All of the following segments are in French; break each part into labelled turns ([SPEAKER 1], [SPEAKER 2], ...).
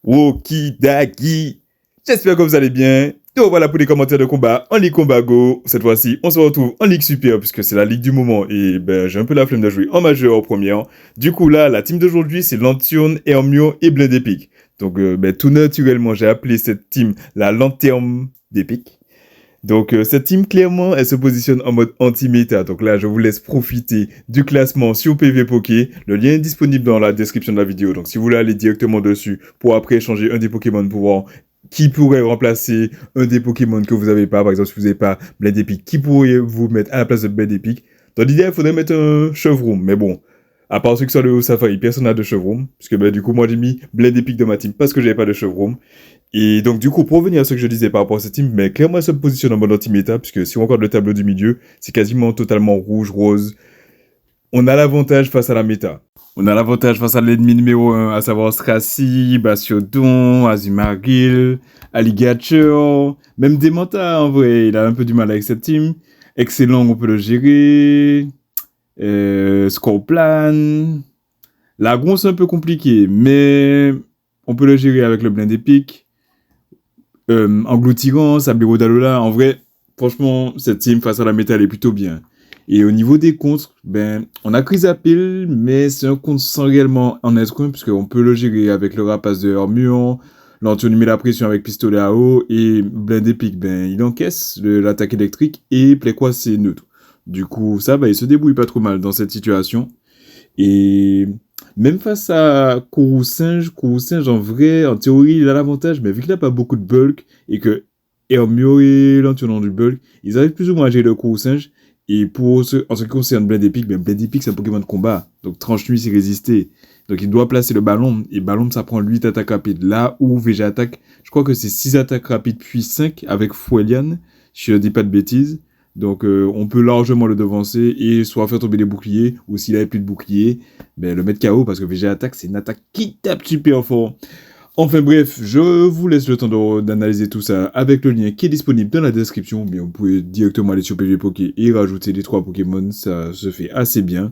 [SPEAKER 1] Wokidagi. J'espère que vous allez bien. Donc voilà pour les commentaires de combat en Ligue Combat Go. Cette fois-ci, on se retrouve en Ligue Super puisque c'est la Ligue du moment et j'ai un peu la flemme de jouer en majeur en première. Du coup là, la team d'aujourd'hui c'est Lanterne, Hermio et Blend Epic. Donc tout naturellement, j'ai appelé cette team la Lanterne d'Epic. Donc cette team clairement elle se positionne en mode anti-méta. Donc là je vous laisse profiter du classement sur PV Poké. Le lien est disponible dans la description de la vidéo. Donc si vous voulez aller directement dessus pour après échanger un des Pokémon pour voir qui pourrait remplacer un des Pokémon que vous n'avez pas. Par exemple si vous n'avez pas Blend Epic, qui pourrait vous mettre à la place de Blend Epic. Dans l'idée il faudrait mettre un Chevroom. Mais bon, à part ceux qui sont allés au Safari, personne n'a de Chevroom. Puisque du coup moi j'ai mis Blend Epic dans ma team parce que j'avais pas de Chevroom. Et donc, du coup, pour revenir à ce que je disais par rapport à cette team, mais clairement, elle se positionne en mode anti-méta, puisque si on regarde le tableau du milieu, c'est quasiment totalement rouge, rose. On a l'avantage face à la méta. On a l'avantage face à l'ennemi numéro 1, à savoir Stracy, Bastiodon, Azumarill, Alligator, même Dementa, en vrai, il a un peu du mal avec cette team. Excellent, on peut le gérer. Scorplan. Lagron, c'est un peu compliqué, mais on peut le gérer avec le Blend Epic. Engloutirant, Sablero d'Alola, en vrai, franchement, cette team face à la méta, elle est plutôt bien. Et au niveau des contres, on a Chrysapile, mais c'est un contre sans réellement en être un, puisqu'on peut le gérer avec le rapace de Hermion, Lanterne met la pression avec pistolet à eau, et Blend Epic, il encaisse l'attaque électrique, et Playquois, c'est neutre. Du coup, ça va, il se débrouille pas trop mal dans cette situation. Et même face à Kourou-Singe, en vrai, en théorie, il a l'avantage, mais vu qu'il n'a pas beaucoup de bulk, et que Hermio et Lanterne ont du bulk, ils arrivent plus ou moins à gérer le Kourou-Singe. Et en ce qui concerne Blend Epic, Blend Epic c'est un Pokémon de combat. Donc Tranche-Nuit c'est résister. Donc il doit placer le ballon. Et ballon ça prend 8 attaques rapides. Là où VG attaque, je crois que c'est 6 attaques rapides puis 5 avec Fouelian. Si je ne dis pas de bêtises. Donc on peut largement le devancer et soit faire tomber les boucliers. Ou s'il n'avait plus de boucliers, le mettre KO parce que VG attaque c'est une attaque qui tape super fort. Enfin bref, je vous laisse le temps d'analyser tout ça avec le lien qui est disponible dans la description. Mais vous pouvez directement aller sur PV Poké et rajouter les 3 Pokémon, ça se fait assez bien.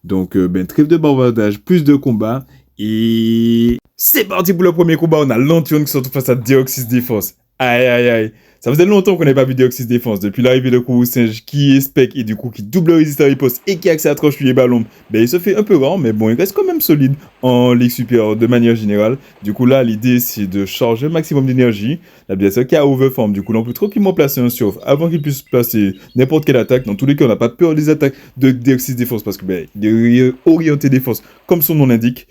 [SPEAKER 1] Donc trêve de bavardage, plus de combats. Et c'est parti pour le premier combat, on a Lanterne qui se retrouve face à Deoxys Défense. Aïe aïe aïe. Ça faisait longtemps qu'on n'avait pas vu Deoxys Défense. Depuis l'arrivée de Kourou-Singe qui est spec et du coup qui double résiste à riposte et qui a accès à Tranche-Nuit et Ballon, il se fait un peu grand, mais bon, il reste quand même solide en Ligue Supérieure de manière générale. Du coup là, l'idée c'est de charger un maximum d'énergie. L'adversaire qui a overform, du coup là on peut tranquillement placer un surf avant qu'il puisse placer n'importe quelle attaque. Dans tous les cas, on n'a pas peur des attaques de Deoxys Défense parce que il est orienté défense comme son nom l'indique.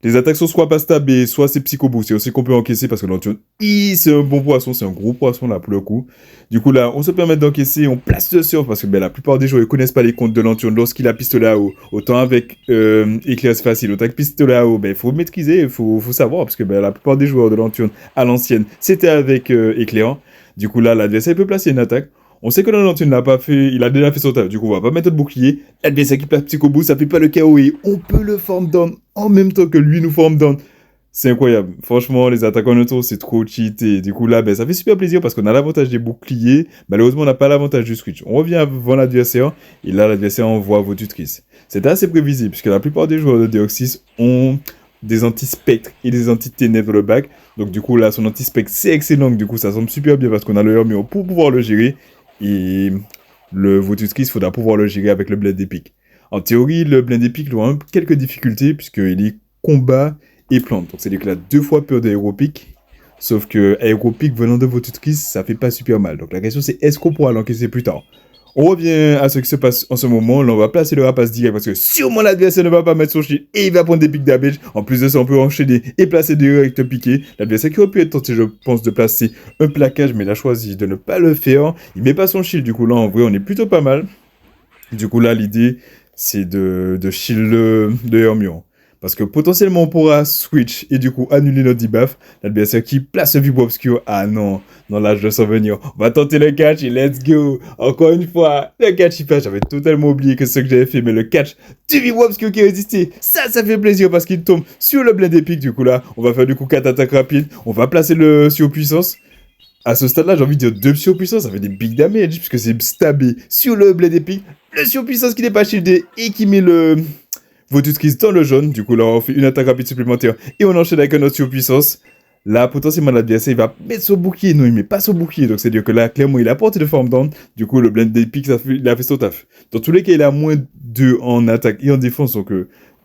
[SPEAKER 1] Les attaques sont soit pas stables, soit c'est psycho-boost. C'est aussi qu'on peut encaisser parce que Lanterne, c'est un bon poisson, c'est un gros poisson là pour le coup. Du coup là, on se permet d'encaisser, on place le surf parce que la plupart des joueurs ne connaissent pas les comptes de Lanterne lorsqu'il a pistolet à eau. Autant avec éclair c'est facile, autant avec pistolet à eau, il faut maîtriser, il faut savoir parce que la plupart des joueurs de Lanterne à l'ancienne, c'était avec éclair. Du coup là, l'adversaire peut placer une attaque. On sait que le Lanterne n'a pas fait, il a déjà fait son taf, du coup on va pas mettre de bouclier. L'adversaire qui place Psycho Boost, ça fait pas le KO et on peut le form down en même temps que lui nous form down. C'est incroyable. Franchement, les attaques en auto, c'est trop cheaté. Du coup là, ça fait super plaisir parce qu'on a l'avantage des boucliers. Malheureusement, on n'a pas l'avantage du switch. On revient avant l'adversaire et là l'adversaire envoie vos tutrices. C'était assez prévisible puisque la plupart des joueurs de Deoxys ont des anti-spectres et des anti-ténèbres dans le bac. Donc du coup là, son anti-spectre c'est excellent. Du coup ça semble super bien parce qu'on a le Hermio pour pouvoir le gérer. Et le Votuskis, il faudra pouvoir le gérer avec le Blend Epic. En théorie, le Blend Epic aura quelques difficultés, puisqu'il est combat et plante. Donc, c'est-à-dire qu'il a 2 fois peur d'Aéropic. Sauf que Aéropic venant de Votuskis, ça fait pas super mal. Donc, la question, c'est est-ce qu'on pourra l'encaisser plus tard? On revient à ce qui se passe en ce moment. Là, on va placer le rapace direct parce que sûrement l'adversaire ne va pas mettre son shield et il va prendre des pics damage. En plus de ça, on peut enchaîner et placer direct piqué. L'adversaire qui aurait pu être tenté, je pense, de placer un plaquage, mais il a choisi de ne pas le faire. Il met pas son shield. Du coup, là, en vrai, on est plutôt pas mal. Du coup, là, l'idée, c'est de shield de Hermione. Parce que potentiellement on pourra switch et du coup annuler notre debuff. L'adversaire qui place un Vibro Obscur. Ah non, non là je le sens venir. On va tenter le catch et let's go. Encore une fois, le catch il passe. J'avais totalement oublié que c'est ce que j'avais fait. Mais le catch du Vibro Obscur qui résistait. Ça fait plaisir parce qu'il tombe sur le Blend Epic. Du coup là, on va faire du coup 4 attaques rapides. On va placer le surpuissance. À ce stade-là, j'ai envie de dire 2 surpuissance, ça fait des big damage, puisque c'est stabé sur le Blend Epic. Le surpuissance qui n'est pas shieldé et qui met Votuskis dans le jaune. Du coup, là, on fait une attaque rapide supplémentaire et on enchaîne avec un autre surpuissance. Là, potentiellement, l'adversaire, il va mettre son bouclier. Non, il met pas son bouclier. Donc, c'est-à-dire que là, clairement, il a porté de forme down. Du coup, le blend des pics, il a fait son taf. Dans tous les cas, il a moins 2 en attaque et en défense. Donc,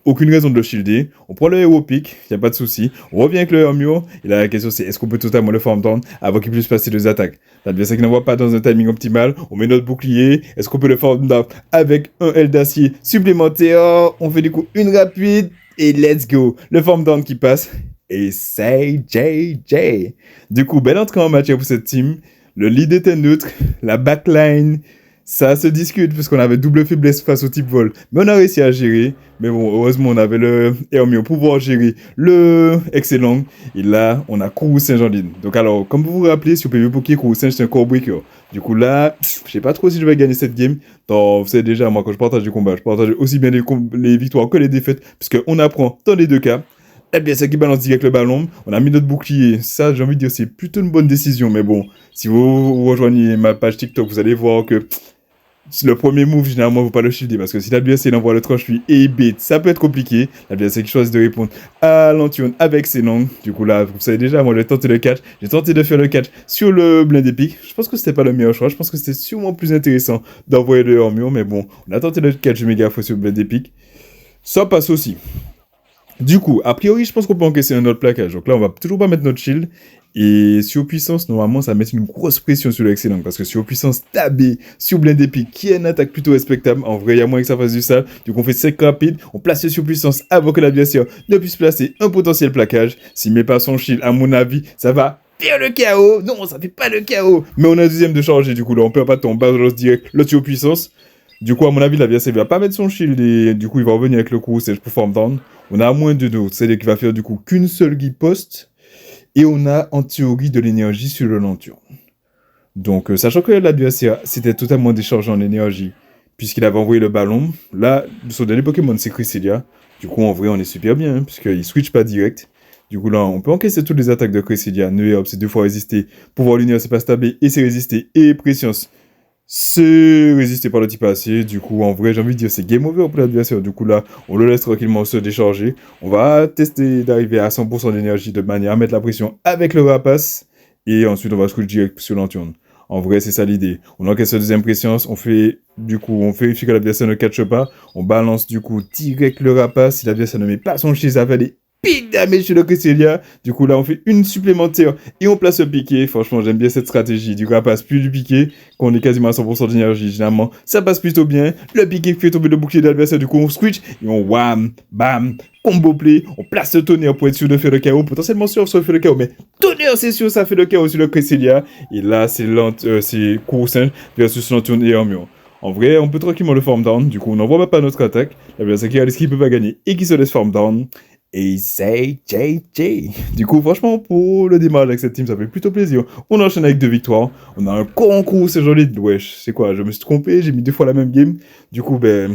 [SPEAKER 1] aucune raison de le shielder. On prend le hero pick, il n'y a pas de souci. On revient avec le Hermio. Et là, la question, c'est est-ce qu'on peut totalement le form down avant qu'il puisse passer 2 attaques? L'adversaire qui n'envoie pas dans un timing optimal. On met notre bouclier. Est-ce qu'on peut le form down avec un L d'acier supplémentaire? On fait du coup une rapide. Et let's go. Le form down qui passe. Et c'est JJ. Du coup, belle entrée en matière pour cette team. Le lead était neutre. La backline, ça se discute puisqu'on avait double faiblesse face au type vol. Mais on a réussi à gérer. Mais bon, heureusement, on avait le Hermio pour pouvoir gérer le excellent. Et là, on a Kourou Saint-Jean-Lin. Donc alors, comme vous vous rappelez, sur PvP Poké, Kourou Saint, c'est un core breaker. Du coup là, je sais pas trop si je vais gagner cette game. Donc, vous savez déjà, moi, quand je partage du combat, je partage aussi bien les victoires que les défaites. Puisqu'on apprend dans les deux cas. Eh bien, c'est qui balance direct le ballon. On a mis notre bouclier. Ça, j'ai envie de dire, c'est plutôt une bonne décision. Mais bon, si vous rejoignez ma page TikTok, vous allez voir que le premier move, généralement, il ne faut pas le shielder. Parce que si l'adversaire envoie le tranche lui et il bait, ça peut être compliqué. L'adversaire qui choisit de répondre à l'Antion avec ses langues. Du coup, là, vous savez déjà, moi, j'ai tenté le catch. J'ai tenté de faire le catch sur le blind épique. Je pense que c'était pas le meilleur choix. Je pense que c'était sûrement plus intéressant d'envoyer le hors-mur. Mais bon, on a tenté le catch méga fois sur le blind épique. Ça passe aussi. Du coup, a priori, je pense qu'on peut encaisser un autre plaquage. Donc là, on va toujours pas mettre notre shield. Et sur puissance, normalement, ça va mettre une grosse pression sur l'excellent. Parce que sur puissance, tabé sur blind épique, qui est une attaque plutôt respectable. En vrai, il y a moins que ça fasse du sale. Du coup, on fait 5 rapides. On place sur puissance avant que l'adversaire ne puisse placer un potentiel plaquage. S'il met pas son shield, à mon avis, ça va faire le chaos. Non, ça fait pas le chaos. Mais on a un deuxième de charger. Du coup, là, on perd pas de temps. On balance direct le sur puissance. Du coup, à mon avis, l'adversaire va pas mettre son shield et du coup, il va revenir avec le coup, c'est pour form down. On a moins de 2, c'est-à-dire qu'il va faire du coup qu'une seule guiposte et on a en théorie de l'énergie sur le lanterne. Donc, sachant que l'adversaire c'était totalement déchargé en énergie puisqu'il avait envoyé le ballon, là, son dernier Pokémon c'est Cresselia. Du coup, en vrai, on est super bien hein, puisqu'il switch pas direct. Du coup, là, on peut encaisser toutes les attaques de Cresselia. Neuerb, c'est 2 fois résister. Pouvoir lunaire, c'est pas stabé et c'est résister. Et Prescience, c'est résisté par le type acier. Du coup, en vrai, j'ai envie de dire, c'est game over pour l'adversaire. Du coup, là, on le laisse tranquillement se décharger. On va tester d'arriver à 100% d'énergie de manière à mettre la pression avec le rapace. Et ensuite, on va switch direct sur l'antione. En vrai, c'est ça l'idée. On encaisse la deuxième pression. On fait, du coup, on vérifie que l'adversaire ne catche pas. On balance, du coup, direct le rapace. Si l'adversaire ne met pas son shield, ça fait des pics damage sur le Cresselia. Du coup, là, on fait une supplémentaire et on place le piqué. Franchement, j'aime bien cette stratégie. Du rapace plus du piqué. Quand on est quasiment à 100% d'énergie, généralement, ça passe plutôt bien. Le piqué fait tomber le bouclier de l'adversaire. Du coup, on switch et on wham, bam, combo play. On place le tonnerre pour être sûr de faire le chaos. Potentiellement sûr, ça fait le chaos. Mais tonnerre, c'est sûr, ça fait le chaos sur le Cresselia. Et là, c'est Coursin versus l'Antion et Hermio. En vrai, on peut tranquillement le farm down. Du coup, on n'envoie pas notre attaque. L'adversaire qui réalise qu'il ne peut pas gagner et qui se laisse farm down. Et c'est JJ. Du coup, franchement, pour le démarrage avec cette team, ça fait plutôt plaisir. On enchaîne avec 2 victoires. On a un concours, c'est joli. Wesh, c'est quoi? Je me suis trompé, j'ai mis 2 fois la même game. Du coup, ben,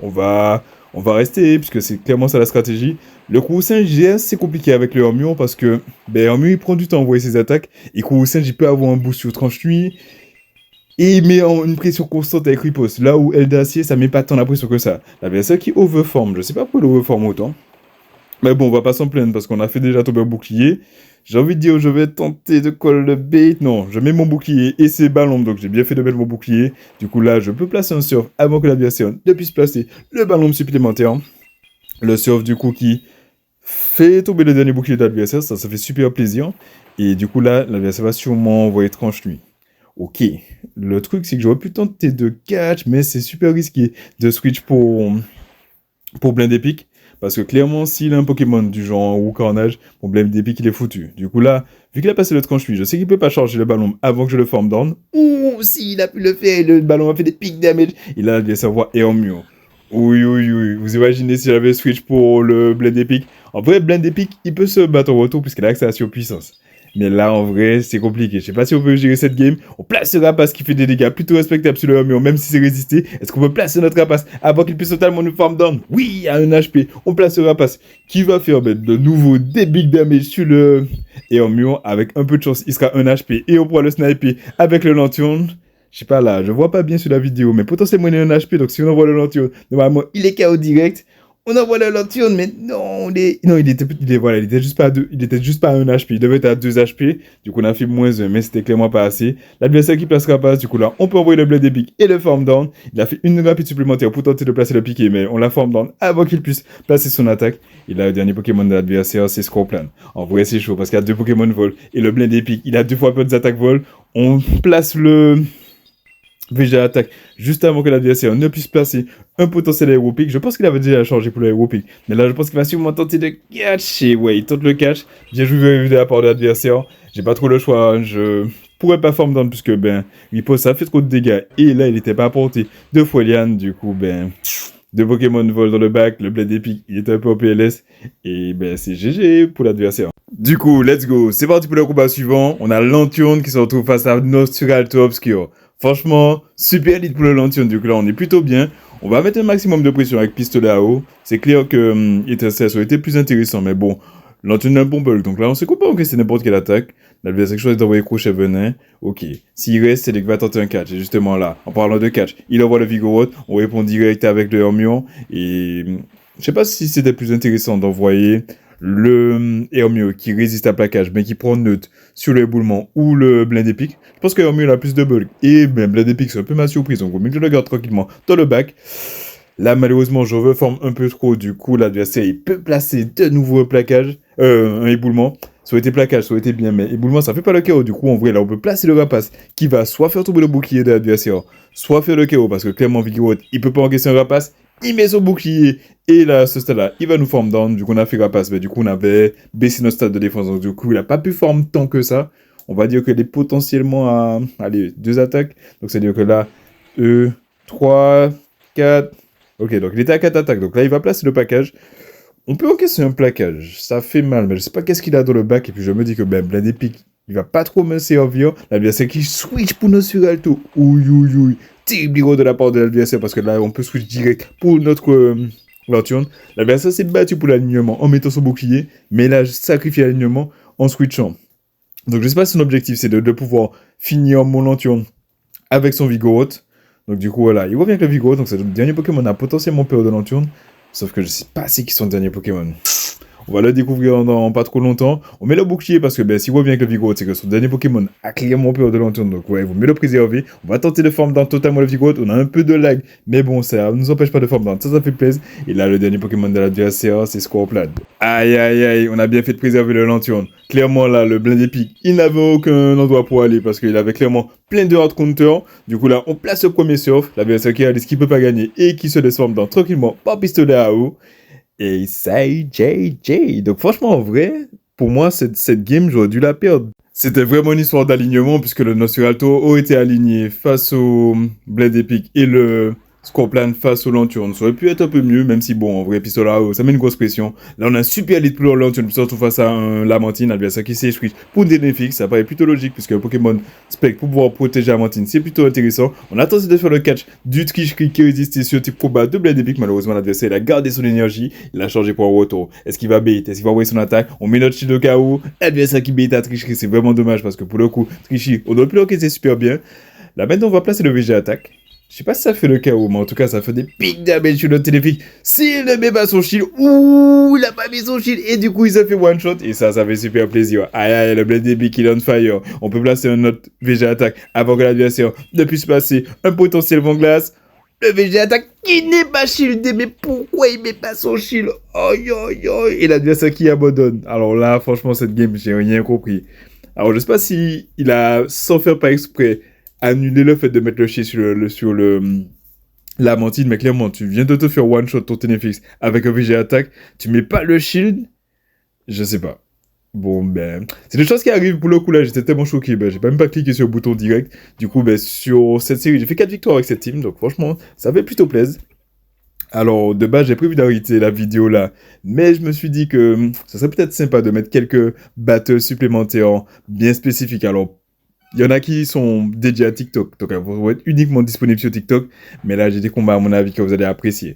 [SPEAKER 1] on va rester, puisque c'est clairement ça la stratégie. Le Kourou-Singe, c'est compliqué avec le Hermio, parce que, ben, Hermio, il prend du temps à envoyer ses attaques. Et Kourou-Singe, il peut avoir un boost sur tranche-nuit. Et il met une pression constante avec riposte. Là où L d'acier, ça met pas tant la pression que ça. L'adversaire qui overform, je sais pas pourquoi il overform autant. Mais bon, on va pas s'en plaindre parce qu'on a fait déjà tomber un bouclier. J'ai envie de dire, je vais tenter de coller le bait. Non, je mets mon bouclier et c'est ballon, donc j'ai bien fait de mettre mon bouclier. Du coup, là, je peux placer un surf avant que l'adversaire ne puisse placer le ballon supplémentaire. Le surf, du coup, qui fait tomber le dernier bouclier de l'adversaire, ça fait super plaisir. Et du coup, là, l'adversaire va sûrement envoyer tranche lui. Ok, le truc, c'est que j'aurais pu tenter de catch, mais c'est super risqué de switch pour blind épique. Parce que clairement, s'il a un Pokémon du genre ou Carnage, mon blême d'épique, il est foutu. Du coup là, vu qu'il a passé le tranche-lui, je sais qu'il peut pas charger le ballon avant que je le forme down. Ou s'il a pu le faire, le ballon a fait des pics damage. Il a bien savoir Hermio. Oui. Vous imaginez si j'avais switch pour le blend épique. En vrai, blend épique, il peut se battre au retour puisqu'il a accès à la surpuissance. Mais là, en vrai, c'est compliqué. Je sais pas si on peut gérer cette game. On place ce rapace qui fait des dégâts plutôt respectables sur le Hermio, même si c'est résisté. Est-ce qu'on peut placer notre rapace avant qu'il puisse totalement nous farm down? Oui, à un HP. On place ce rapace qui va faire de nouveau des big damage sur le Hermio. Avec un peu de chance, il sera un HP. Et on pourra le sniper avec le lanterne. Je sais pas là, je vois pas bien sur la vidéo, mais potentiellement il est un HP. Donc si on envoie le lanterne, normalement il est KO direct. On envoie la lanterne, mais non, voilà, il était juste pas à il était juste pas à 1 HP. Il devait être à 2 HP. Du coup, on a fait -1, mais c'était clairement pas assez. L'adversaire qui place Rapace, du coup, là, on peut envoyer le blade épique et le farm down. Il a fait une rapide supplémentaire pour tenter de placer le piqué, mais on l'a farm down avant qu'il puisse placer son attaque. Et là, le dernier Pokémon de l'adversaire, c'est Scorpion. En vrai, c'est chaud parce qu'il y a 2 Pokémon vol et le blade épique, il a 2 fois plus d'attaques vol. On place le VG attaque juste avant que l'adversaire ne puisse placer un potentiel aéropique. Je pense qu'il avait déjà changé pour l'aéropique. Mais là, je pense qu'il va sûrement tenter de catcher. Ouais, il tente le catch. Bien joué de la part de l'adversaire. J'ai pas trop le choix. Je pourrais pas farm down puisque, Riposte, ça fait trop de dégâts. Et là, il était pas à portée de Folian. Du coup, deux Pokémon volent dans le bac. Le blade épique, il était un peu au PLS. Et c'est GG pour l'adversaire. Du coup, let's go. C'est parti pour le combat suivant. On a Lanturn qui se retrouve face à Nosferatu Obscure. Franchement, super lead pour le Lanturn, du coup là on est plutôt bien. On va mettre un maximum de pression avec pistolet à eau. C'est clair que ETSS aurait été plus intéressant, mais bon, Lanturn a un bon bug. Donc là on se comprend que c'est n'importe quelle attaque. L'adversaire choisit d'envoyer crochet venin. Ok, s'il reste, c'est lui qui va tenter un catch. Et justement là, en parlant de catch, il envoie le Vigoroth. On répond direct avec le Hermion. Et je sais pas si c'était plus intéressant d'envoyer le Hermione qui résiste à plaquage mais qui prend neutre sur le éboulement ou le blend épique. Je pense que Hermione a plus de bulk et blend épique c'est un peu ma surprise, donc mieux que je le garde tranquillement dans le bac. Là malheureusement je reforme un peu trop, du coup l'adversaire il peut placer de nouveau un plaquage, un éboulement. Ça aurait été plaquage, ça aurait été bien, mais éboulement ça fait pas le chaos. Du coup en vrai là on peut placer le Rapace qui va soit faire tomber le bouclier de l'adversaire, soit faire le chaos parce que clairement Vigoroth il peut pas encaisser un Rapace. Il met son bouclier et là, ce stade-là, il va nous farm down. Du coup, on a fait Rapace, mais du coup, on avait baissé notre stade de défense. Donc, du coup, il n'a pas pu farm tant que ça. On va dire qu'il est potentiellement à, allez, 2 attaques. Donc, c'est-à-dire que là, 3, 4. Ok, donc il était à 4 attaques. Donc là, il va placer le plaquage. On peut encaisser un plaquage. Ça fait mal, mais je sais pas qu'est-ce qu'il a dans le bac. Et puis, je me dis que blend épique, il va pas trop me servir. L'adversaire qui switch pour Nosferatu. Ouïe. Terrible hero de la part de l'adversaire parce que là on peut switch direct pour notre Lanturn. L'adversaire s'est battu pour l'alignement en mettant son bouclier, mais là sacrifié l'alignement en switchant. Donc je sais pas si son objectif c'est de pouvoir finir mon Lanturn avec son Vigoroth. Donc du coup voilà, il revient avec le Vigoroth, donc c'est le dernier Pokémon a potentiellement peur de Lanturn. Sauf que je sais pas c'est qui sont le dernier Pokémon. On va le découvrir dans pas trop longtemps. On met le bouclier parce que s'il revient avec le Vigoroth, c'est que son dernier Pokémon a clairement peur de Lanturn. Donc ouais, vous mettez le préserver. On va tenter de farm down totalement le Vigoroth. On a un peu de lag, mais bon, ça nous empêche pas de farm down. Ça fait plaisir. Et là, le dernier Pokémon de l'adversaire, c'est Scorpion. Aïe, on a bien fait de préserver le Lanturn. Clairement là, le blend épique, il n'avait aucun endroit pour aller parce qu'il avait clairement plein de hard counter. Du coup là, on place le premier surf. L'adversaire qui réalise qu'il peut pas gagner et qui se laisse farm down tranquillement par pistolet à eau. Et c'est JJ. Donc franchement, en vrai, pour moi, cette game, j'aurais dû la perdre. C'était vraiment une histoire d'alignement, puisque le Nosferatu aurait été aligné face au Blade Epic et le Scorpion face au Lanturn. Ça aurait pu être un peu mieux, même si bon, en vrai, pistolet à eau, ça met une grosse pression. Là, on a un super lead pour le Lanturn, surtout face à un Lamentine, adversaire qui s'est switch pour une DNFX. Ça paraît plutôt logique, puisque un Pokémon Spec pour pouvoir protéger Lamentine, c'est plutôt intéressant. On a tenté de faire le catch du tricherie qui résistait sur type combat de Blade Epic. Malheureusement, l'adversaire, il a gardé son énergie, il a changé pour un retour. Est-ce qu'il va bait? Est-ce qu'il va envoyer son attaque? On met notre shield au cas où. L'adversaire qui bait à tricherie, c'est vraiment dommage, parce que pour le coup, tricherie, on doit plus encaisser super bien. Là, maintenant, on va placer le VG attaque. Je sais pas si ça fait le chaos, mais en tout cas, ça fait des pics damage sur notre téléphone. S'il ne met pas son shield, ouh, il a pas mis son shield, et du coup, il se fait one shot, et ça fait super plaisir. Aïe, le Blade Epic, il est on fire. On peut placer un autre VG attaque avant que l'adversaire ne puisse passer un potentiel vent glace. Le VG attaque qui n'est pas shieldé, mais pourquoi il met pas son shield? Aïe, et l'adversaire qui abandonne. Alors là, franchement, cette game, j'ai rien compris. Alors, je sais pas si il a, sans faire pas exprès, annuler le fait de mettre le shield sur le Lamentine, mais clairement, tu viens de te faire one shot ton Ténéfix avec un VG attaque, tu mets pas le shield, je sais pas. Bon, c'est des choses qui arrivent pour le coup là, j'étais tellement choqué, j'ai même pas cliqué sur le bouton direct. Du coup, sur cette série, j'ai fait 4 victoires avec cette team, donc franchement, ça fait plutôt plaisir. Alors, de base, j'ai prévu d'arrêter la vidéo là, mais je me suis dit que ça serait peut-être sympa de mettre quelques battles supplémentaires bien spécifiques. Alors, il y en a qui sont dédiés à TikTok, donc elles vont être uniquement disponibles sur TikTok, mais là j'ai des combats à mon avis que vous allez apprécier.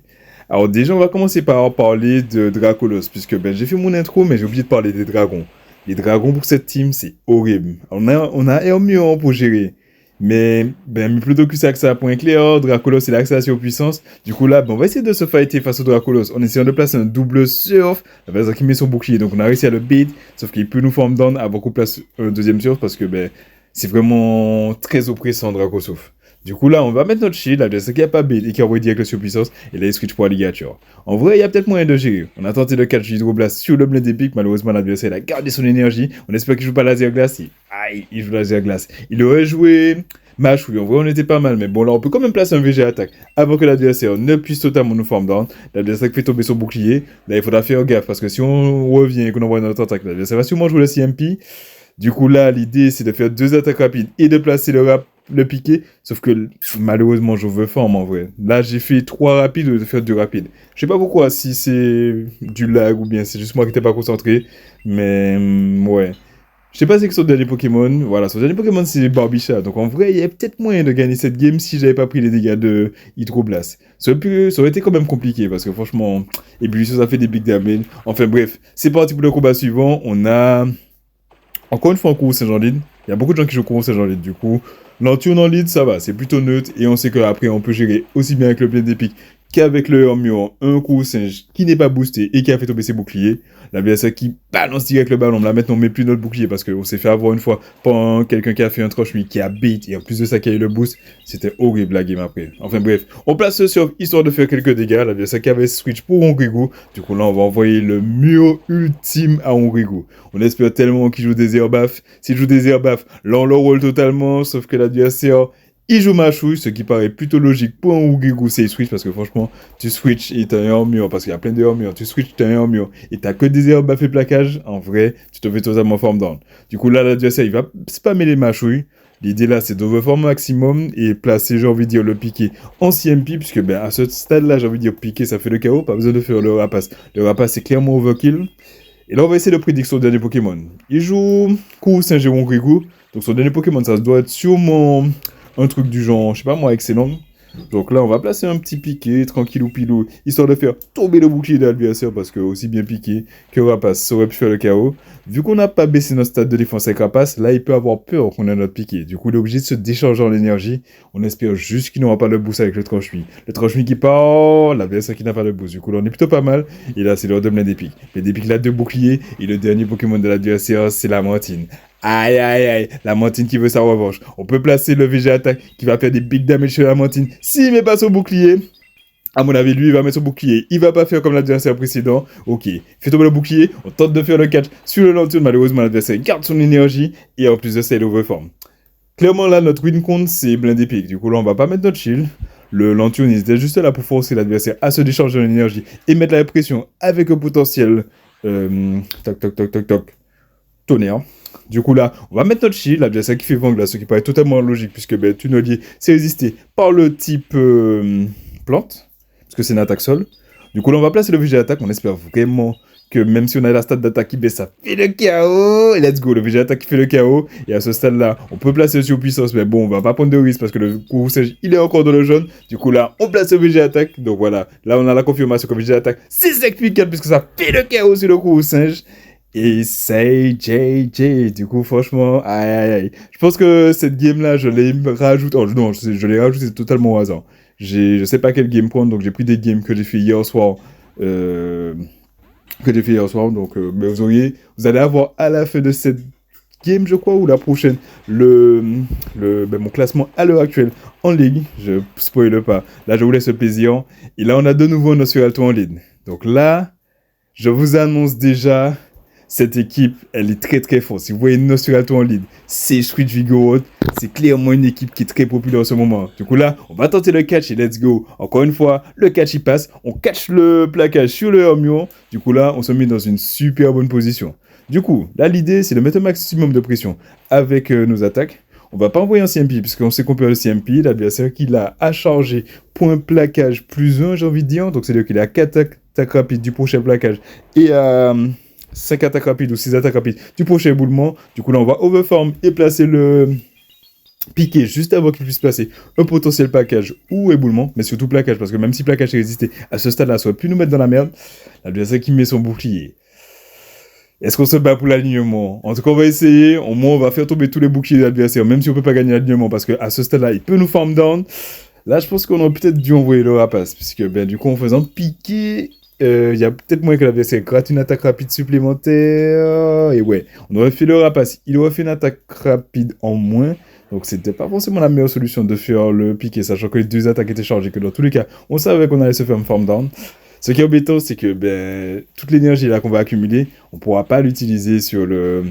[SPEAKER 1] Alors déjà on va commencer par parler de Dracolos, puisque j'ai fait mon intro mais j'ai oublié de parler des dragons. Les dragons pour cette team c'est horrible. On a Hermione pour gérer, Mais plutôt que ça à point clair, Dracolos il a accès à surpuissance. Du coup là, on va essayer de se fighter face au Dracolos en essayant de placer un double surf. La base qui met son bouclier, donc on a réussi à le beat, sauf qu'il peut nous form down avant qu'on place un deuxième surf parce que c'est vraiment très oppressant Dracosof. Du coup là, on va mettre notre shield, l'adversaire qui a pas beat et qui a envoyé direct la surpuissance, et là il switch pour alligator. En vrai, il y a peut-être moyen de gérer. On a tenté de catch Hydroblast sur le blend épique, malheureusement l'adversaire a gardé son énergie. On espère qu'il joue pas laser glace. Aïe, il joue laser glace. Il aurait joué Mashouille, en vrai on était pas mal, mais bon là on peut quand même placer un VG attaque avant que l'adversaire ne puisse totalement nous form down. L'adversaire fait tomber son bouclier. Là il faudra faire gaffe parce que si on revient et qu'on envoie notre attaque, l'adversaire va sûrement jouer le CMP. Du coup là l'idée c'est de faire 2 attaques rapides et de placer le piqué, sauf que malheureusement je veux forme en vrai. Là j'ai fait 3 rapides au lieu de faire 2 rapides. Je sais pas pourquoi, si c'est du lag ou bien c'est juste moi qui n'étais pas concentré, mais ouais. Je sais pas c'est que son dernier Pokémon, voilà, son dernier Pokémon c'est Barbicha, donc en vrai il y a peut-être moyen de gagner cette game si j'avais pas pris les dégâts de Hydroblast. Ça aurait été quand même compliqué parce que franchement, et puis ça fait des big damage. Enfin bref, c'est parti pour le combat suivant, on a encore une fois en cours Saint-Jean lead. Il y a beaucoup de gens qui jouent cours Saint-Jean lead, du coup. L'Anturne en lead, ça va, c'est plutôt neutre. Et on sait qu'après, on peut gérer aussi bien avec le plein d'épique qu'avec le Hermion, un coup singe qui n'est pas boosté et qui a fait tomber ses boucliers. La BSA qui balance direct le ballon. Là, maintenant, on met plus notre bouclier parce qu'on s'est fait avoir une fois par quelqu'un qui a fait un troche qui a bait et en plus de ça, qui a eu le boost. C'était horrible la game après. Enfin bref, on place ce surf histoire de faire quelques dégâts. La BSA qui avait switch pour Onrigo. Du coup, là, on va envoyer le Mio ultime à Onrigo. On espère tellement qu'il joue des airbaffs. S'il joue des airbaffs, là, on le roll totalement. Sauf que la BSA, il joue Mashouille, ce qui paraît plutôt logique pour un Onrigo, c'est switch parce que franchement, tu switch et t'as un Hermion parce qu'il y a plein de Hermion. Tu switch, t'as un Hermion et t'as que des airbaffs et plaquages. En vrai, tu te fais totalement form down. Du coup, là, l'adversaire, il va spammer les Mashouilles. L'idée là, c'est d'overform maximum et placer, j'ai envie de dire, le piqué en CMP, puisque à ce stade-là, j'ai envie de dire piqué, ça fait le KO, pas besoin de faire le rapace. Le rapace, c'est clairement overkill. Et là, on va essayer de prédire son dernier Pokémon. Il joue Kou Saint-Géron Grigou. Donc, son dernier Pokémon, ça doit être sûrement un truc du genre, je sais pas moi, excellent. Donc là, on va placer un petit piqué, tranquillou pilou, histoire de faire tomber le bouclier de l'adversaire, parce que aussi bien piqué que rapace, ça aurait pu faire le KO. Vu qu'on n'a pas baissé notre stade de défense avec rapace, là, il peut avoir peur qu'on ait notre piqué. Du coup, il est obligé de se décharger en énergie. On espère juste qu'il n'aura pas le boost avec le tranche-mie. Le tranche-mie qui part, l'adversaire qui n'a pas le boost. Du coup, là, on est plutôt pas mal. Et là, c'est l'heure de mener des pics. Les dépics là, 2 boucliers. Et le dernier Pokémon de l'adversaire, c'est la Mantine. Aïe aïe aïe, la Mantine qui veut sa revanche. On peut placer le VG attaque qui va faire des big damage sur la Mantine. S'il met pas son bouclier, à mon avis, lui, il va mettre son bouclier. Il va pas faire comme l'adversaire précédent. Ok, fait tomber le bouclier. On tente de faire le catch sur le Lanturne. Malheureusement, l'adversaire garde son énergie. Et en plus de ça, il overform. Clairement, là, notre win count, c'est blind épique. Du coup, là, on va pas mettre notre shield. Le Lanturne, il était juste là pour forcer l'adversaire à se décharger en énergie et mettre la pression avec un potentiel. Toc. Tonnerre. Du coup là, on va mettre notre shield, l'adversaire qui fait Vangla, ce qui paraît totalement logique puisque Tunelier c'est résisté par le type plante, parce que c'est une attaque sol. Du coup là, on va placer le VG attaque, on espère vraiment que même si on a la stade d'attaque qui baisse, ça fait le KO. Let's go, le VG attaque qui fait le KO. Et à ce stade-là, on peut placer le surpuissance, mais bon, on va pas prendre de risque parce que le courroucage, il est encore dans le jaune. Du coup là, on place le VG attaque. Donc voilà, là on a la confirmation que le VG attaque, c'est sectifical puisque ça fait le KO sur le courroucage. Et c'est JJ. Du coup, franchement, aïe. Je pense que cette game-là, je l'ai rajouté. Oh, non, je l'ai rajouté totalement au hasard. Je sais pas quel game prendre, donc j'ai pris des games que j'ai fait hier soir. Donc, mais vous allez avoir à la fin de cette game, je crois, ou la prochaine, mon classement à l'heure actuelle en ligue. Je spoil pas. Là, je vous laisse le plaisir. Et là, on a de nouveau un Nosferatu en ligne. Donc là, je vous annonce déjà. Cette équipe, elle est très très forte. Si vous voyez Nosferatu en lead, c'est Switch Vigoroth. C'est clairement une équipe qui est très populaire en ce moment. Du coup là, on va tenter le catch et let's go. Encore une fois, le catch il passe. On catch le plaquage sur le Hermion. Du coup là, on se met dans une super bonne position. Du coup, là l'idée c'est de mettre un maximum de pression avec nos attaques. On va pas envoyer un CMP puisqu'on sait qu'on peut le CMP. L'adversaire qu'il a à charger point plaquage plus 1, j'ai envie de dire. Donc c'est-à-dire qu'il a 4 attaques rapides du prochain plaquage et 5 attaques rapides ou 6 attaques rapides du prochain éboulement. Du coup là on va overform et placer le piqué juste avant qu'il puisse placer un potentiel plaquage ou éboulement, mais surtout plaquage parce que même si plaquage est résisté à ce stade là, ça aurait pu nous mettre dans la merde. L'adversaire qui met son bouclier. Est-ce qu'on se bat pour l'alignement? En tout cas, on va essayer. Au moins, on va faire tomber tous les boucliers de l'adversaire, même si on peut pas gagner l'alignement, parce qu'à ce stade-là, il peut nous farm down. Là, je pense qu'on aurait peut-être dû envoyer le rapace, puisque ben, du coup, en faisant piquer, il y a peut-être moins que l'adversaire gratte une attaque rapide supplémentaire. Et ouais, on aurait fait le rapace. Il aurait fait une attaque rapide en moins. Donc, c'était pas forcément la meilleure solution de faire le piquer, sachant que les deux attaques étaient chargées, que dans tous les cas, on savait qu'on allait se faire un farm down. Ce qui est embêtant, c'est que ben, toute l'énergie là qu'on va accumuler, on pourra pas l'utiliser sur le...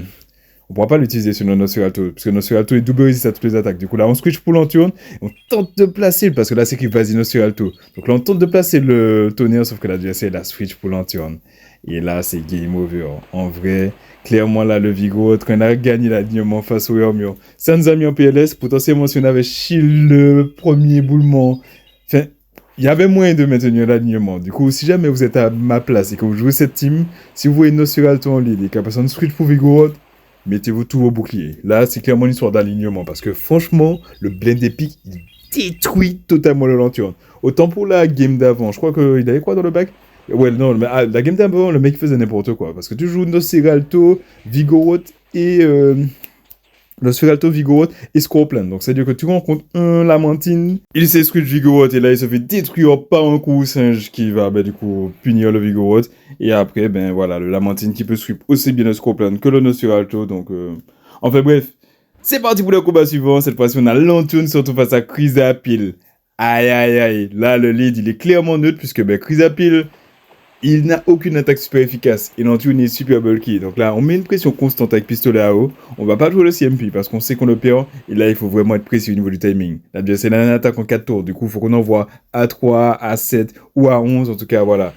[SPEAKER 1] On pourra pas l'utiliser sur le Nosferatu, parce que Nosferatu est double résiste à toutes les attaques. Du coup, là, on switch pour l'Anturne, on tente de placer, parce que là, c'est qu'il vas-y Nosferatu. Donc là, on tente de placer le tonnerre, sauf que l'adversaire, la switch pour l'Anturne. Et là, c'est game over. En vrai, clairement, là, le Vigor, quand on a gagné l'alignement face au Hermione, ça nous a mis en PLS. Potentiellement, si on avait shield le premier boulement, enfin, il y avait moyen de maintenir l'alignement. Du coup, si jamais vous êtes à ma place et que vous jouez cette team, si vous voyez Nosferatu en lead et qu'à personne switch pour Vigor, mettez-vous tous vos boucliers. Là, c'est clairement une histoire d'alignement. Parce que franchement, le blend épique, il détruit totalement le lanterne. Autant pour la game d'avant. Je crois qu'il avait quoi dans le bac? Ouais, non, la game d'avant, le mec faisait n'importe quoi. Parce que tu joues Nosferatu, Vigoroth et... Nosferatu, Vigoroth et Scorpion. Donc, c'est-à-dire que tu rencontres un Lamantine, il s'excuse Vigoroth et là, il se fait détruire par un coup singe qui va, ben, du coup, punir le Vigoroth. Et après, ben, voilà, le Lamantine qui peut sweep aussi bien le Scorpion que le Nosferatu. Donc, enfin, bref. C'est parti pour le combat suivant. Cette fois-ci, on a Lanturn surtout face à Chrysapile. Aïe, aïe, aïe. Là, le lead, il est clairement neutre puisque, ben, Chrysapile, il n'a aucune attaque super efficace. Et Lanturn est super bulky. Donc là, on met une pression constante avec pistolet à eau. On va pas jouer le CMP parce qu'on sait qu'on le perd. Et là, il faut vraiment être précis au niveau du timing. L'adversaire a une attaque en 4 tours. Du coup, il faut qu'on envoie à 3, à 7 ou à 11. En tout cas, voilà.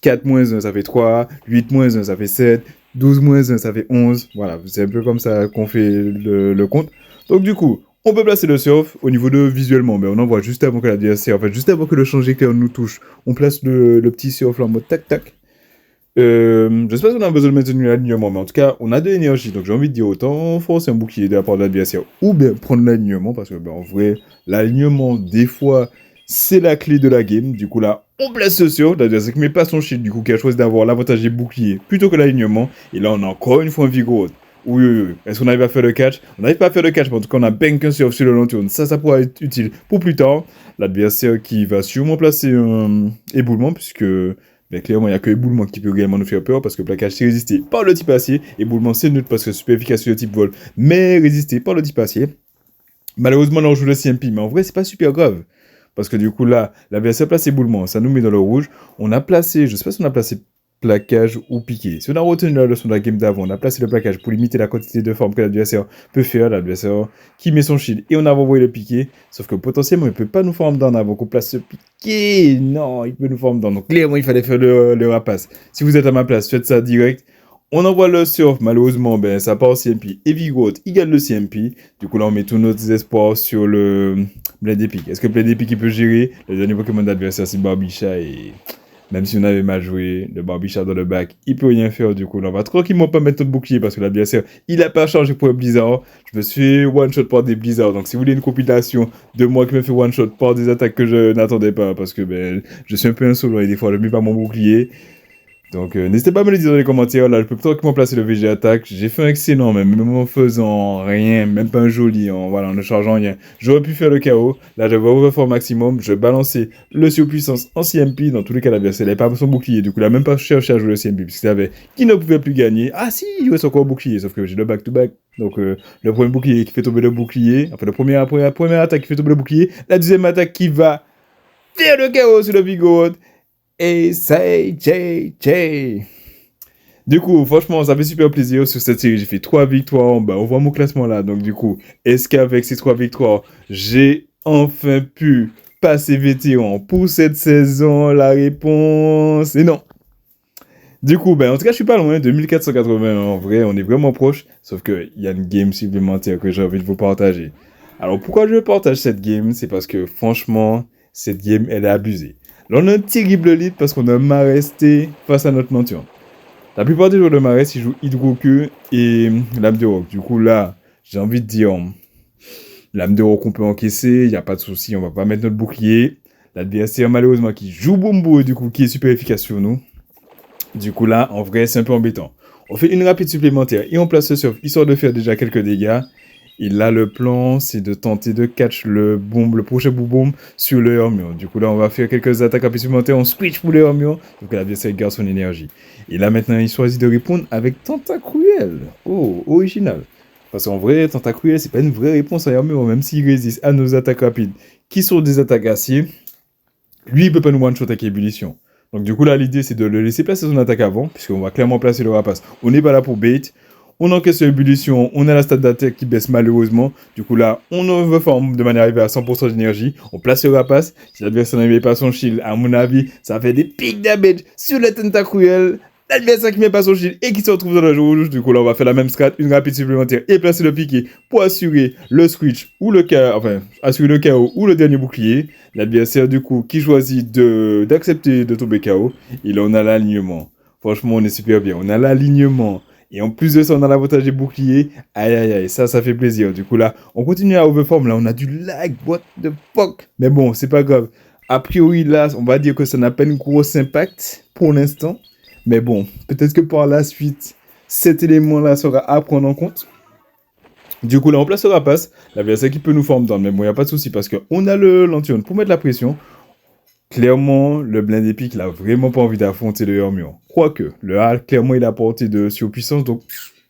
[SPEAKER 1] 4 moins 1, ça fait 3. 8 moins 1, ça fait 7. 12 moins 1, ça fait 11. Voilà, c'est un peu comme ça qu'on fait le compte. Donc du coup, on peut placer le surf au niveau de visuellement. Mais on envoie juste avant que l'adversaire, en fait, juste avant que le change éclair nous touche. On place le petit surf là en mode tac tac. Je sais pas si on a besoin de maintenir l'alignement, mais en tout cas, on a de l'énergie. Donc j'ai envie de dire autant forcer un bouclier de la part de l'adversaire ou bien prendre l'alignement parce que ben, en vrai, l'alignement, des fois, c'est la clé de la game. Du coup là, on place ce sur l'adversaire qui met pas son shield, du coup qui a choisi d'avoir l'avantage des boucliers plutôt que l'alignement. Et là, on a encore une fois un Vigor. Oui, oui, oui. Est-ce qu'on arrive à faire le catch? On n'arrive pas à faire le catch, mais en tout cas, on a bank un surf sur le long tourne. Ça pourra être utile pour plus tard. L'adversaire qui va sûrement placer un éboulement, puisque ben, clairement, il n'y a que éboulement qui peut également nous faire peur, parce que plaquage, c'est résisté par le type acier. Éboulement, c'est neutre parce que c'est super efficace sur le type vol, mais résisté par le type acier. Malheureusement, là, on joue le CMP, mais en vrai, c'est pas super grave. Parce que du coup, là, l'adversaire a placé éboulement, ça nous met dans le rouge. On a placé, je sais pas si on a placé plaquage ou piqué. Si on a retenu la leçon de la game d'avant, on a placé le plaquage pour limiter la quantité de forme que l'adversaire peut faire, l'adversaire qui met son shield, et on a envoyé le piqué, sauf que potentiellement il peut pas nous form down avant qu'on place ce piqué. Non, il peut nous form down. Donc clairement il fallait faire le rapace. Si vous êtes à ma place, faites ça direct. On envoie le surf, malheureusement, ben ça part au CMP. Et Vigoroth, il gagne le CMP. Du coup là on met tous nos espoirs sur le Blade Epic. Est-ce que Blade Epic il peut gérer? Le dernier Pokémon d'adversaire c'est Barbicha et... Même si on avait mal joué, le Barbichard dans le bac, il peut rien faire du coup. Là, on va tranquillement pas mettre notre bouclier parce que l'adversaire, il a pas changé pour un Blizzard. Je me suis one-shot par des Blizzards. Donc si vous voulez une compilation de moi qui me fait one-shot par des attaques que je n'attendais pas parce que ben, je suis un peu insolent et des fois je mets pas mon bouclier. Donc n'hésitez pas à me le dire dans les commentaires. Là, je peux tranquillement placer le VG attaque. J'ai fait un excellent même en faisant rien, même pas un joli, voilà, en ne chargeant rien. J'aurais pu faire le KO. Là, je vais overfort maximum. Je balançais le surpuissance en CMP. Dans tous les cas, l'adversaire n'avait pas son bouclier. Du coup, il a même pas cherché à jouer le CMP puisqu'il savait qu'il ne pouvait plus gagner. Ah si, il reste encore un bouclier, sauf que j'ai le back-to-back. Donc le premier bouclier qui fait tomber le bouclier. Enfin, la première attaque qui fait tomber le bouclier. La deuxième attaque qui va faire le KO sur le Vigoroth. Et c'est JJ. Du coup, franchement, ça fait super plaisir sur cette série. J'ai fait 3 victoires. Bah, on voit mon classement là. Donc, du coup, est-ce qu'avec ces 3 victoires, j'ai enfin pu passer vétéran pour cette saison? La réponse est non. Du coup, ben, en tout cas, je suis pas loin. 2480 en vrai, on est vraiment proche. Sauf qu'il y a une game supplémentaire que j'ai envie de vous partager. Alors, pourquoi je partage cette game? C'est parce que, franchement, cette game, elle est abusée. Là, on a un terrible lead parce qu'on a Maresté face à notre Lanturne. La plupart des joueurs de Marest, ils jouent Hydro-Queue et Lame de Roc. Du coup, là, j'ai envie de dire, Lame de Roc, on peut encaisser, il n'y a pas de souci, on va pas mettre notre bouclier. L'adversaire, malheureusement, qui joue Bombo et du coup, qui est super efficace sur nous. Du coup, là, en vrai, c'est un peu embêtant. On fait une rapide supplémentaire et on place le surf, histoire de faire déjà quelques dégâts. Et là, le plan, c'est de tenter de catch le prochain boom sur le Hermione. Du coup, là, on va faire quelques attaques rapides supplémentaires. On switch pour le Hermione. Donc, l'adversaire garde son énergie. Et là, maintenant, il choisit de répondre avec Tentacruel. Oh, original. Parce qu'en vrai, Tentacruel, c'est pas une vraie réponse à Hermione, même s'il résiste à nos attaques rapides, qui sont des attaques acier. Lui, il peut pas nous one-shot avec ébullition. Donc, du coup, là, l'idée, c'est de le laisser placer son attaque avant, puisqu'on va clairement placer le rapace. On n'est pas là pour bait. On encaisse l'ébullition, on a la stat d'attaque qui baisse malheureusement. Du coup là, on overform de manière à arriver à 100% d'énergie. On place le rapace. Si l'adversaire n'arrive pas son shield, à mon avis, ça fait des pics damage sur le Tentacruel. L'adversaire qui met pas son shield et qui se retrouve dans la joue rouge. Du coup là, on va faire la même strat, une rapide supplémentaire et placer le piqué pour assurer le switch ou le KO, enfin, assurer le KO ou le dernier bouclier. L'adversaire du coup qui choisit d'accepter de tomber KO. Et là, on a l'alignement. Franchement, on est super bien. On a l'alignement. Et en plus de ça, on a l'avantage des boucliers. Aïe, aïe, aïe, ça fait plaisir. Du coup, là, on continue à overform. Là, on a du lag. What the fuck? Mais bon, c'est pas grave. A priori, là, on va dire que ça n'a pas un gros impact pour l'instant. Mais bon, peut-être que par la suite, cet élément-là sera à prendre en compte. Du coup, là, on place le rapace. L'adversaire qui peut nous form down. Mais bon, il n'y a pas de souci parce qu'on a le lanterne pour mettre la pression. Clairement, le blind épique, il a vraiment pas envie d'affronter le Hermione. Quoique, le Hal, clairement, il a porté de surpuissance, donc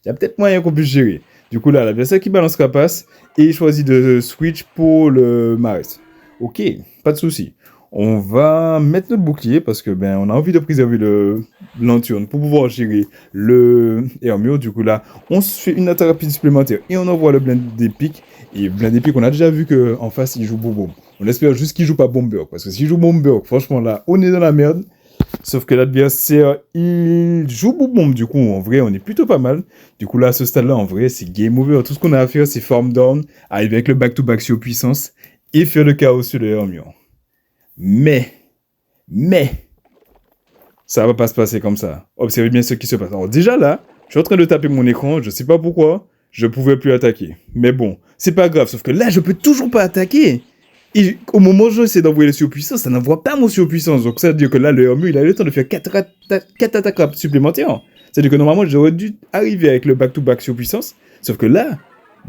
[SPEAKER 1] il y a peut-être moyen qu'on puisse gérer. Du coup, là, l'adversaire qui balance rapace, et il choisit de switch pour le Maris. Ok, pas de souci. On va mettre notre bouclier, parce que, on a envie de préserver le lanterne pour pouvoir gérer le Hermione. Du coup, là, on se fait une attaque rapide supplémentaire, et on envoie le blind épique. Et blind épique, on a déjà vu qu'en face, il joue Bobo. On espère juste qu'il joue pas Bomber. Parce que s'il joue Bomber, franchement, là, on est dans la merde. Sauf que l'adversaire, il joue Bomb. Du coup, en vrai, on est plutôt pas mal. Du coup, là, à ce stade-là, en vrai, c'est game over. Tout ce qu'on a à faire, c'est farm down, arriver avec le back-to-back sur puissance et faire le chaos sur le Hermione. Mais, ça va pas se passer comme ça. Observez bien ce qui se passe. Alors, déjà là, je suis en train de taper mon écran. Je sais pas pourquoi. Je pouvais plus attaquer. Mais bon, c'est pas grave. Sauf que là, je peux toujours pas attaquer. Et au moment où j'essaie d'envoyer le surpuissance, ça n'envoie pas mon surpuissance. Donc ça veut dire que là, le Hermione, il a eu le temps de faire 4 attaques supplémentaires. C'est-à-dire que normalement, j'aurais dû arriver avec le back-to-back surpuissance. Sauf que là,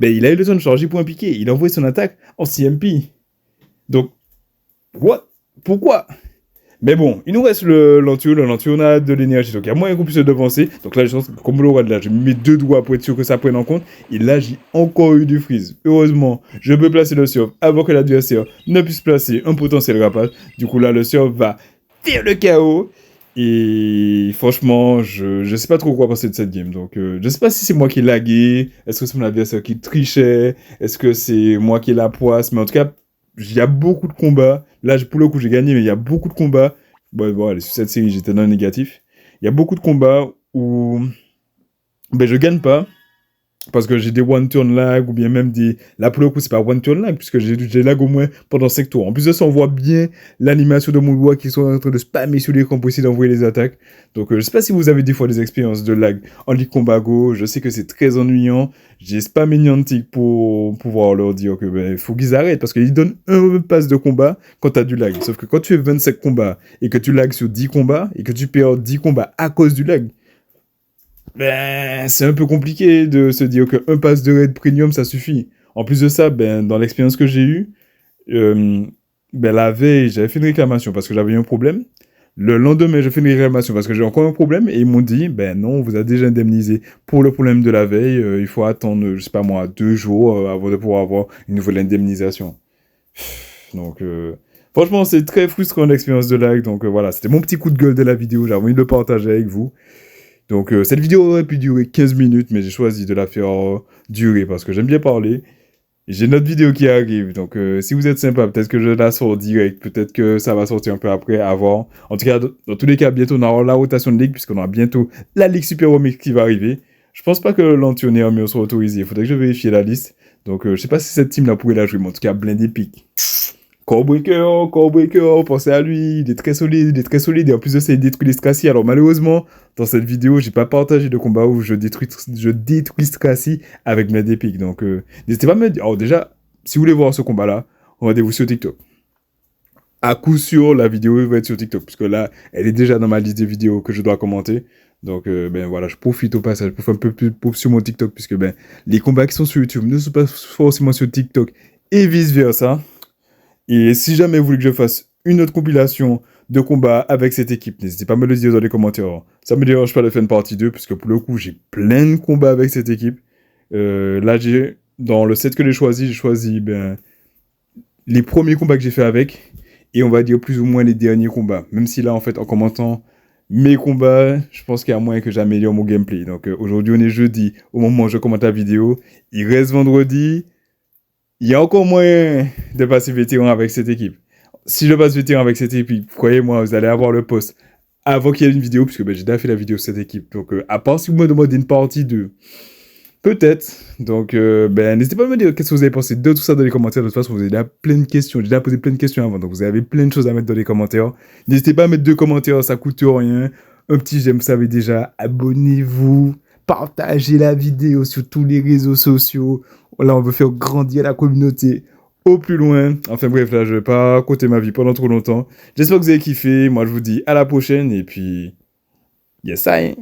[SPEAKER 1] il a eu le temps de charger pour un piqué. Il a envoyé son attaque en CMP. Donc, what? Pourquoi? Mais bon, il nous reste le lentille. Le lentille, on a de l'énergie. Donc, il y a moyen qu'on puisse se devancer. Donc là, je pense que comme le roi de là, je me mets 2 doigts pour être sûr que ça prenne en compte. Et là, j'ai encore eu du freeze. Heureusement, je peux placer le surf avant que l'adversaire ne puisse placer un potentiel rapace. Du coup, là, le surf va faire le chaos. Et franchement, je sais pas trop quoi penser de cette game. Donc, je sais pas si c'est moi qui ai lagué. Est-ce que c'est mon adversaire qui trichait? Est-ce que c'est moi qui ai la poisse? Mais en tout cas, il y a beaucoup de combats. Là, pour le coup, j'ai gagné, mais il y a beaucoup de combats. Bon, allez, sur cette série, j'étais dans le négatif. Il y a beaucoup de combats où je gagne pas. Parce que j'ai des one-turn lag, ou bien même des... Là, pour le coup, c'est pas one-turn lag, puisque j'ai lag au moins pendant 5 tours. En plus de ça, on voit bien l'animation de mon doigt qui sont en train de spammer sur l'écran pour essayer d'envoyer les attaques. Donc, je sais pas si vous avez des fois des expériences de lag en League Combat Go. Je sais que c'est très ennuyant. J'ai spammé Niantic pour pouvoir leur dire que faut qu'ils arrêtent, parce qu'ils donnent un pass de combat quand t'as du lag. Sauf que quand tu fais 25 combats, et que tu lags sur 10 combats, et que tu perds 10 combats à cause du lag, c'est un peu compliqué de se dire qu'un pass de raid premium, ça suffit. En plus de ça, dans l'expérience que j'ai eue, la veille, j'avais fait une réclamation parce que j'avais eu un problème. Le lendemain, j'ai fait une réclamation parce que j'ai encore un problème et ils m'ont dit, non, on vous a déjà indemnisé pour le problème de la veille. Il faut attendre, je sais pas moi, 2 jours avant de pouvoir avoir une nouvelle indemnisation. Donc, franchement, c'est très frustrant l'expérience de lag. Donc voilà, c'était mon petit coup de gueule de la vidéo. J'ai envie de le partager avec vous. Donc, cette vidéo aurait pu durer 15 minutes, mais j'ai choisi de la faire durer parce que j'aime bien parler. J'ai une autre vidéo qui arrive, donc si vous êtes sympa, peut-être que je la sors direct, peut-être que ça va sortir un peu après, à voir. En tout cas, dans tous les cas, bientôt on aura la rotation de ligue, puisqu'on aura bientôt la Ligue Super Omix qui va arriver. Je pense pas que l'Antionné Hermione soit autorisé, il faudrait que je vérifie la liste. Donc, je sais pas si cette team-là pourrait la jouer, mais en tout cas, blind épique. Corebreaker, pensez à lui, il est très solide, et en plus de ça, il détruit les Stracy. Alors malheureusement, dans cette vidéo, j'ai pas partagé de combat où je détruis Stracy avec Blind Epic. Donc, n'hésitez pas à me dire. Alors déjà, si vous voulez voir ce combat-là, rendez-vous sur TikTok. À coup sûr, la vidéo va être sur TikTok, puisque là, elle est déjà dans ma liste de vidéos que je dois commenter. Donc, ben voilà, je profite au passage pour faire un peu plus de pub sur mon TikTok, puisque ben, les combats qui sont sur YouTube ne sont pas forcément sur TikTok et vice-versa. Et si jamais vous voulez que je fasse une autre compilation de combats avec cette équipe, n'hésitez pas à me le dire dans les commentaires. Ça me dérange pas de faire une partie 2, puisque pour le coup, j'ai plein de combats avec cette équipe. Là, dans le set que j'ai choisi ben, les premiers combats que j'ai fait avec, et on va dire plus ou moins les derniers combats. Même si là, en fait, en commentant mes combats, je pense qu'il y a moyen que j'améliore mon gameplay. Donc aujourd'hui, on est jeudi, au moment où je commente la vidéo. Il reste vendredi. Il y a encore moyen de passer vétéran avec cette équipe. Si je passe vétéran avec cette équipe, croyez-moi, vous allez avoir le poste avant qu'il y ait une vidéo, puisque ben, j'ai déjà fait la vidéo de cette équipe. Donc, à part si vous me demandez une partie 2, peut-être. Donc, ben, n'hésitez pas à me dire qu'est-ce que vous avez pensé de tout ça dans les commentaires. De toute façon, vous avez déjà plein de questions. J'ai déjà posé plein de questions avant. Donc, vous avez plein de choses à mettre dans les commentaires. N'hésitez pas à mettre 2 commentaires. Ça coûte rien. Un petit j'aime, vous savez déjà. Abonnez-vous. Partagez la vidéo sur tous les réseaux sociaux. Là, on veut faire grandir la communauté au plus loin. Enfin bref, là, je vais pas raconter ma vie pendant trop longtemps. J'espère que vous avez kiffé. Moi, je vous dis à la prochaine. Et puis, yes, I.